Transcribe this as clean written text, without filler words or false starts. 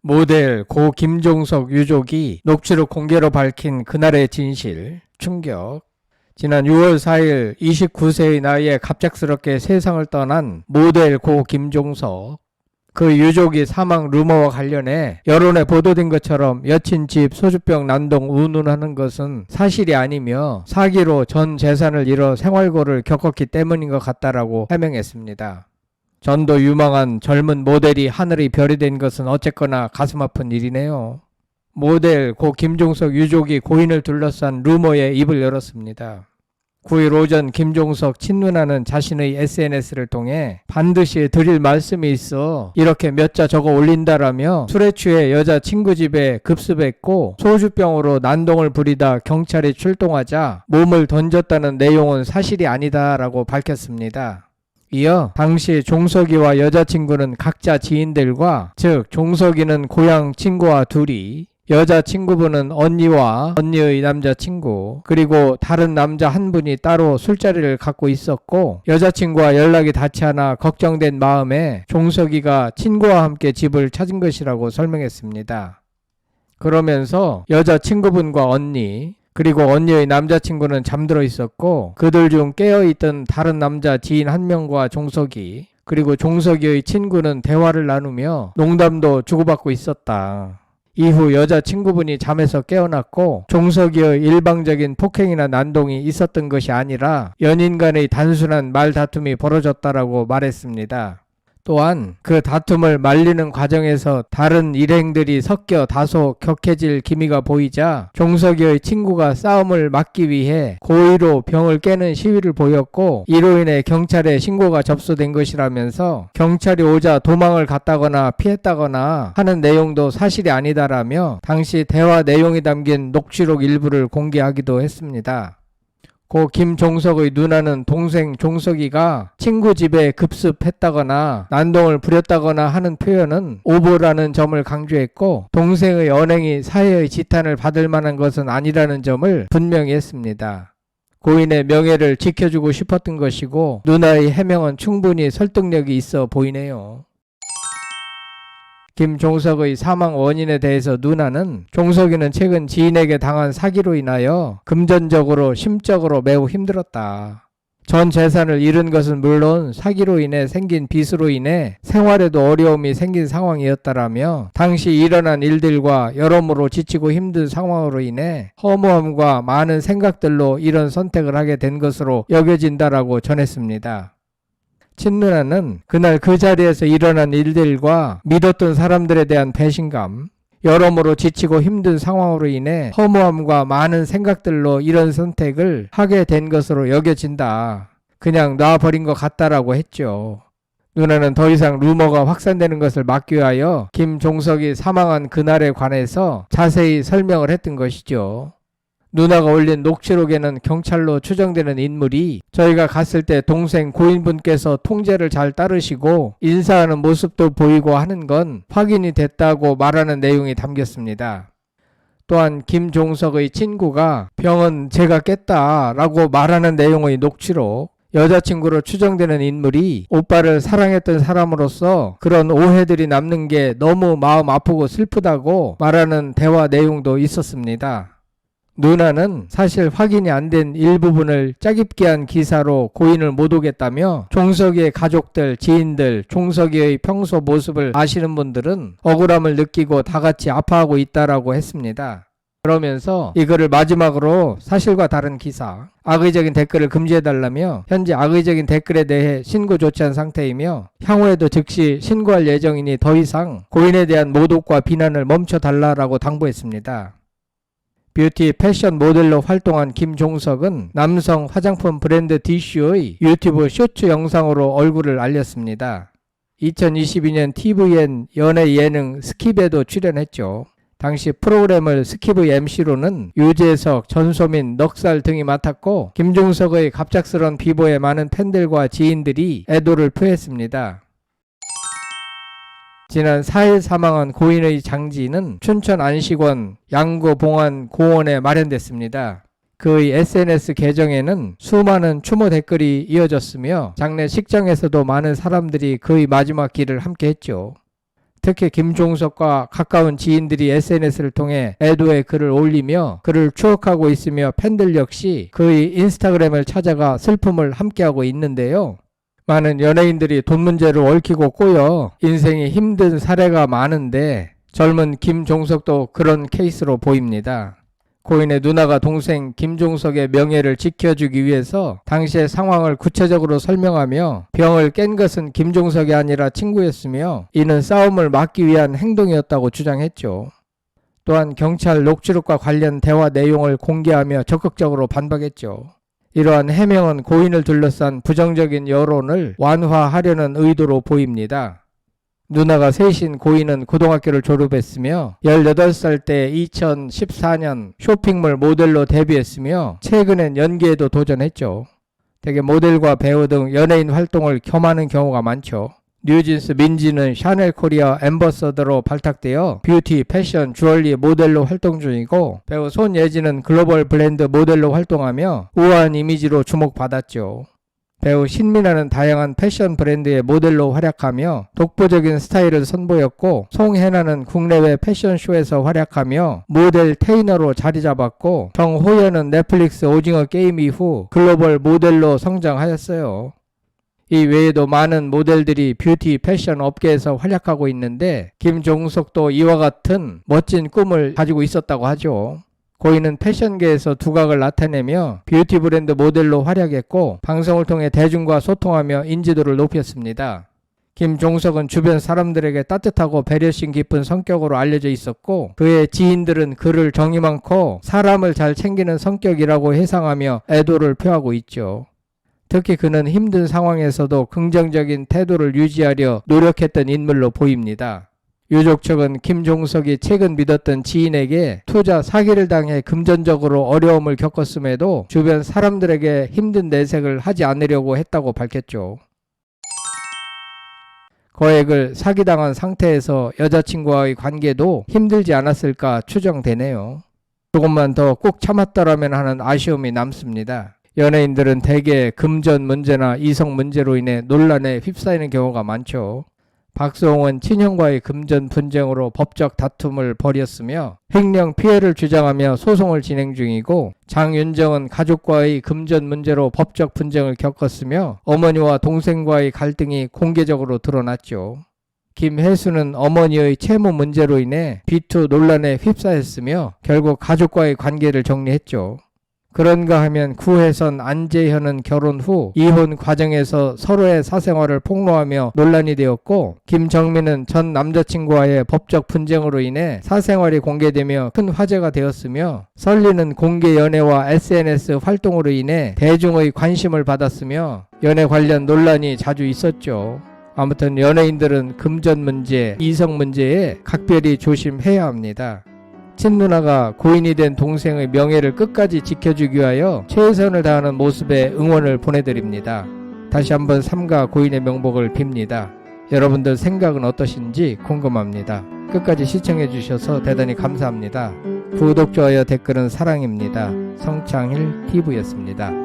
모델 고 김종석 유족이 녹취록 공개로 밝힌 그날의 진실, 충격. 지난 6월 4일 29세의 나이에 갑작스럽게 세상을 떠난 모델 고 김종석. 그 유족이 사망 루머와 관련해 여론에 보도된 것처럼 여친 집 소주병 난동 운운하는 것은 사실이 아니며 사기로 전 재산을 잃어 생활고를 겪었기 때문인 것 같다라고 해명했습니다. 전도 유망한 젊은 모델이 하늘의 별이 된 것은 어쨌거나 가슴 아픈 일이네요. 모델 고 김종석 유족이 고인을 둘러싼 루머에 입을 열었습니다. 9일 오전 김종석 친누나는 자신의 SNS를 통해 반드시 드릴 말씀이 있어 이렇게 몇 자 적어 올린다라며 술에 취해 여자 친구 집에 급습했고 소주병으로 난동을 부리다 경찰이 출동하자 몸을 던졌다는 내용은 사실이 아니다라고 밝혔습니다. 이어 당시 종석이와 여자친구는 각자 지인들과, 즉 종석이는 고향 친구와 둘이, 여자친구분은 언니와 언니의 남자친구, 그리고 다른 남자 한 분이 따로 술자리를 갖고 있었고, 여자친구와 연락이 닿지 않아 걱정된 마음에 종석이가 친구와 함께 집을 찾은 것이라고 설명했습니다. 그러면서 여자친구분과 언니, 그리고 언니의 남자친구는 잠들어 있었고 그들 중 깨어있던 다른 남자 지인 한 명과 종석이, 그리고 종석이의 친구는 대화를 나누며 농담도 주고받고 있었다. 이후 여자친구분이 잠에서 깨어났고 종석이의 일방적인 폭행이나 난동이 있었던 것이 아니라 연인 간의 단순한 말다툼이 벌어졌다라고 말했습니다. 또한 그 다툼을 말리는 과정에서 다른 일행들이 섞여 다소 격해질 기미가 보이자 종석이의 친구가 싸움을 막기 위해 고의로 병을 깨는 시위를 보였고 이로 인해 경찰에 신고가 접수된 것이라면서 경찰이 오자 도망을 갔다거나 피했다거나 하는 내용도 사실이 아니다라며 당시 대화 내용이 담긴 녹취록 일부를 공개하기도 했습니다. 고 김종석의 누나는 동생 종석이가 친구 집에 급습했다거나 난동을 부렸다거나 하는 표현은 오보라는 점을 강조했고 동생의 언행이 사회의 지탄을 받을 만한 것은 아니라는 점을 분명히 했습니다. 고인의 명예를 지켜주고 싶었던 것이고 누나의 해명은 충분히 설득력이 있어 보이네요. 김종석의 사망 원인에 대해서 누나는 종석이는 최근 지인에게 당한 사기로 인하여 금전적으로 심적으로 매우 힘들었다. 전 재산을 잃은 것은 물론 사기로 인해 생긴 빚으로 인해 생활에도 어려움이 생긴 상황이었다라며 당시 일어난 일들과 여러모로 지치고 힘든 상황으로 인해 허무함과 많은 생각들로 이런 선택을 하게 된 것으로 여겨진다라고 전했습니다. 친누나는 그날 그 자리에서 일어난 일들과 믿었던 사람들에 대한 배신감, 여러모로 지치고 힘든 상황으로 인해 허무함과 많은 생각들로 이런 선택을 하게 된 것으로 여겨진다. 그냥 놔버린 것 같다라고 했죠. 누나는 더 이상 루머가 확산되는 것을 막기 위하여 김종석이 사망한 그날에 관해서 자세히 설명을 했던 것이죠. 누나가 올린 녹취록에는 경찰로 추정되는 인물이 저희가 갔을 때 동생 고인분께서 통제를 잘 따르시고 인사하는 모습도 보이고 하는 건 확인이 됐다고 말하는 내용이 담겼습니다. 또한 김종석의 친구가 병은 제가 깼다라고 말하는 내용의 녹취록, 여자친구로 추정되는 인물이 오빠를 사랑했던 사람으로서 그런 오해들이 남는 게 너무 마음 아프고 슬프다고 말하는 대화 내용도 있었습니다. 누나는 사실 확인이 안 된 일부분을 짜깁기 한 기사로 고인을 못 오겠다며 종석이의 가족들, 지인들, 종석이의 평소 모습을 아시는 분들은 억울함을 느끼고 다 같이 아파하고 있다라고 했습니다. 그러면서 이거를 마지막으로 사실과 다른 기사, 악의적인 댓글을 금지해달라며 현재 악의적인 댓글에 대해 신고 조치한 상태이며 향후에도 즉시 신고할 예정이니 더 이상 고인에 대한 모독과 비난을 멈춰달라고 당부했습니다. 뷰티 패션 모델로 활동한 김종석은 남성 화장품 브랜드 DC의 유튜브 쇼츠 영상으로 얼굴을 알렸습니다. 2022년 tvN 연예 예능 스킵에도 출연했죠. 당시 프로그램을 스킵의 MC로는 유재석, 전소민, 넉살 등이 맡았고 김종석의 갑작스런 비보에 많은 팬들과 지인들이 애도를 표했습니다. 지난 4일 사망한 고인의 장지는 춘천 안식원 양구봉안 고원에 마련됐습니다. 그의 SNS 계정에는 수많은 추모 댓글이 이어졌으며 장례식장에서도 많은 사람들이 그의 마지막 길을 함께 했죠. 특히 김종석과 가까운 지인들이 SNS를 통해 애도의 글을 올리며 그를 추억하고 있으며 팬들 역시 그의 인스타그램을 찾아가 슬픔을 함께하고 있는데요. 많은 연예인들이 돈 문제를 얽히고 꼬여 인생이 힘든 사례가 많은데 젊은 김종석도 그런 케이스로 보입니다. 고인의 누나가 동생 김종석의 명예를 지켜주기 위해서 당시의 상황을 구체적으로 설명하며 병을 깬 것은 김종석이 아니라 친구였으며 이는 싸움을 막기 위한 행동이었다고 주장했죠. 또한 경찰 녹취록과 관련 대화 내용을 공개하며 적극적으로 반박했죠. 이러한 해명은 고인을 둘러싼 부정적인 여론을 완화하려는 의도로 보입니다. 누나가 셋인 고인은 고등학교를 졸업했으며 18살 때 2014년 쇼핑몰 모델로 데뷔했으며 최근엔 연기에도 도전했죠. 대개 모델과 배우 등 연예인 활동을 겸하는 경우가 많죠. 뉴진스 민지는 샤넬 코리아 앰버서더로 발탁되어 뷰티, 패션, 주얼리 모델로 활동 중이고 배우 손예진은 글로벌 브랜드 모델로 활동하며 우아한 이미지로 주목받았죠. 배우 신민아는 다양한 패션 브랜드의 모델로 활약하며 독보적인 스타일을 선보였고 송혜나는 국내외 패션쇼에서 활약하며 모델 테이너로 자리 잡았고 정호연은 넷플릭스 오징어 게임 이후 글로벌 모델로 성장하였어요. 이 외에도 많은 모델들이 뷰티 패션 업계에서 활약하고 있는데 김종석도 이와 같은 멋진 꿈을 가지고 있었다고 하죠. 고인은 패션계에서 두각을 나타내며 뷰티 브랜드 모델로 활약했고 방송을 통해 대중과 소통하며 인지도를 높였습니다. 김종석은 주변 사람들에게 따뜻하고 배려심 깊은 성격으로 알려져 있었고 그의 지인들은 그를 정이 많고 사람을 잘 챙기는 성격이라고 해상하며 애도를 표하고 있죠. 특히 그는 힘든 상황에서도 긍정적인 태도를 유지하려 노력했던 인물로 보입니다. 유족 측은 김종석이 최근 믿었던 지인에게 투자 사기를 당해 금전적으로 어려움을 겪었음에도 주변 사람들에게 힘든 내색을 하지 않으려고 했다고 밝혔죠. 거액을 사기당한 상태에서 여자친구와의 관계도 힘들지 않았을까 추정되네요. 조금만 더 꼭 참았더라면 하는 아쉬움이 남습니다. 연예인들은 대개 금전 문제나 이성 문제로 인해 논란에 휩싸이는 경우가 많죠. 박수홍은 친형과의 금전 분쟁으로 법적 다툼을 벌였으며 횡령 피해를 주장하며 소송을 진행 중이고 장윤정은 가족과의 금전 문제로 법적 분쟁을 겪었으며 어머니와 동생과의 갈등이 공개적으로 드러났죠. 김혜수는 어머니의 채무 문제로 인해 비투 논란에 휩싸였으며 결국 가족과의 관계를 정리했죠. 그런가 하면 구혜선, 안재현은 결혼 후 이혼 과정에서 서로의 사생활을 폭로하며 논란이 되었고 김정민은 전 남자친구와의 법적 분쟁으로 인해 사생활이 공개되며 큰 화제가 되었으며 설리는 공개 연애와 SNS 활동으로 인해 대중의 관심을 받았으며 연애 관련 논란이 자주 있었죠. 아무튼 연예인들은 금전 문제, 이성 문제에 각별히 조심해야 합니다. 친누나가 고인이 된 동생의 명예를 끝까지 지켜주기 위하여 최선을 다하는 모습에 응원을 보내드립니다. 다시 한번 삼가 고인의 명복을 빕니다. 여러분들 생각은 어떠신지 궁금합니다. 끝까지 시청해 주셔서 대단히 감사합니다. 구독, 좋아요, 댓글은 사랑입니다. 성창일 TV였습니다.